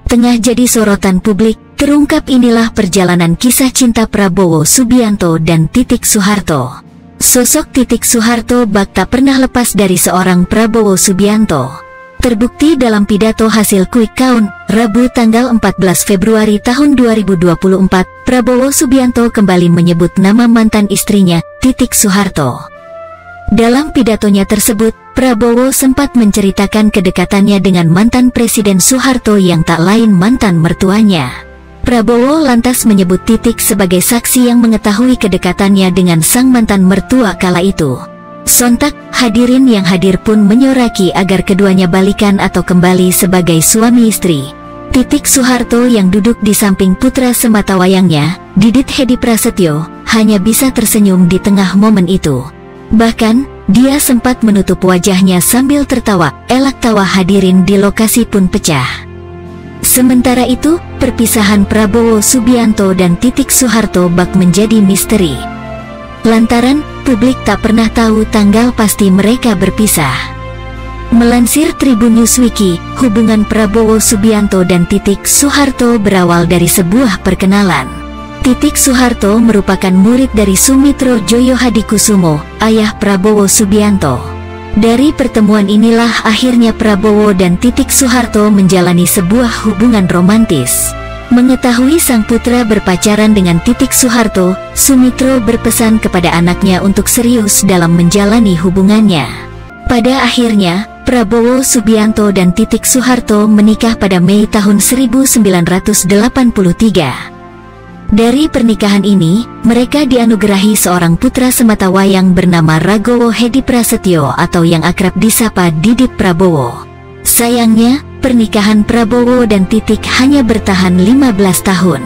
Tengah jadi sorotan publik, terungkap inilah perjalanan kisah cinta Prabowo Subianto dan Titik Soeharto. Sosok Titik Soeharto bak tak pernah lepas dari seorang Prabowo Subianto. Terbukti dalam pidato hasil quick count, Rabu tanggal 14 Februari tahun 2024, Prabowo Subianto kembali menyebut nama mantan istrinya, Titik Soeharto. Dalam pidatonya tersebut, Prabowo sempat menceritakan kedekatannya dengan mantan Presiden Soeharto yang tak lain mantan mertuanya. Prabowo lantas menyebut Titik sebagai saksi yang mengetahui kedekatannya dengan sang mantan mertua kala itu. Sontak, hadirin yang hadir pun menyoraki agar keduanya balikan atau kembali sebagai suami istri. Titik Soeharto yang duduk di samping putra sematawayangnya, Didit Hedi Prasetyo, hanya bisa tersenyum di tengah momen itu. Bahkan, dia sempat menutup wajahnya sambil tertawa. Elak tawa hadirin di lokasi pun pecah. Sementara itu, perpisahan Prabowo Subianto dan Titik Soeharto bak menjadi misteri. Lantaran, publik tak pernah tahu tanggal pasti mereka berpisah. Melansir Tribun Newswiki, hubungan Prabowo Subianto dan Titik Soeharto berawal dari sebuah perkenalan. Titik Soeharto merupakan murid dari Sumitro Joyo Hadikusumo, ayah Prabowo Subianto. Dari pertemuan inilah akhirnya Prabowo dan Titik Soeharto menjalani sebuah hubungan romantis. Mengetahui sang putra berpacaran dengan Titik Soeharto, Sumitro berpesan kepada anaknya untuk serius dalam menjalani hubungannya. Pada akhirnya, Prabowo Subianto dan Titik Soeharto menikah pada Mei tahun 1983. Dari pernikahan ini, mereka dianugerahi seorang putra sematawayang bernama Ragowo Hedi Prasetyo atau yang akrab disapa Didit Prabowo. Sayangnya, pernikahan Prabowo dan Titik hanya bertahan 15 tahun.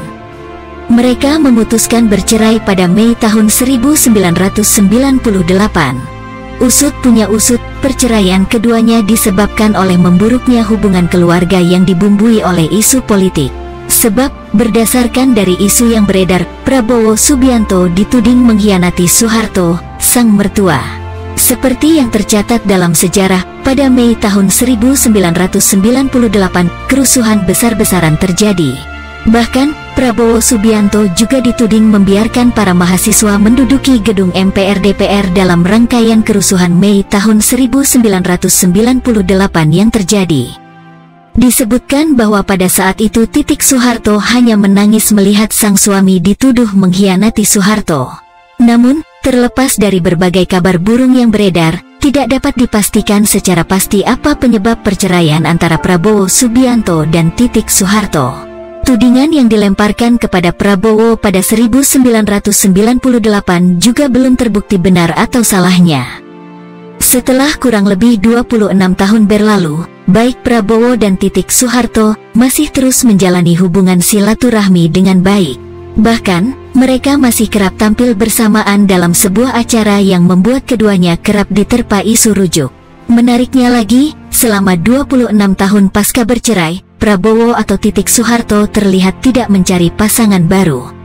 Mereka memutuskan bercerai pada Mei tahun 1998. Usut punya usut, perceraian keduanya disebabkan oleh memburuknya hubungan keluarga yang dibumbui oleh isu politik. Sebab, berdasarkan dari isu yang beredar, Prabowo Subianto dituding mengkhianati Soeharto, sang mertua. Seperti yang tercatat dalam sejarah, pada Mei tahun 1998, kerusuhan besar-besaran terjadi. Bahkan, Prabowo Subianto juga dituding membiarkan para mahasiswa menduduki gedung MPR DPR dalam rangkaian kerusuhan Mei tahun 1998 yang terjadi. Disebutkan bahwa pada saat itu Titik Soeharto hanya menangis melihat sang suami dituduh mengkhianati Soeharto. Namun, terlepas dari berbagai kabar burung yang beredar, tidak dapat dipastikan secara pasti apa penyebab perceraian antara Prabowo Subianto dan Titik Soeharto. Tudingan yang dilemparkan kepada Prabowo pada 1998 juga belum terbukti benar atau salahnya. Setelah kurang lebih 26 tahun berlalu, baik Prabowo dan Titik Soeharto masih terus menjalani hubungan silaturahmi dengan baik. Bahkan, mereka masih kerap tampil bersamaan dalam sebuah acara yang membuat keduanya kerap diterpa isu rujuk. Menariknya lagi, selama 26 tahun pasca bercerai, Prabowo atau Titik Soeharto terlihat tidak mencari pasangan baru.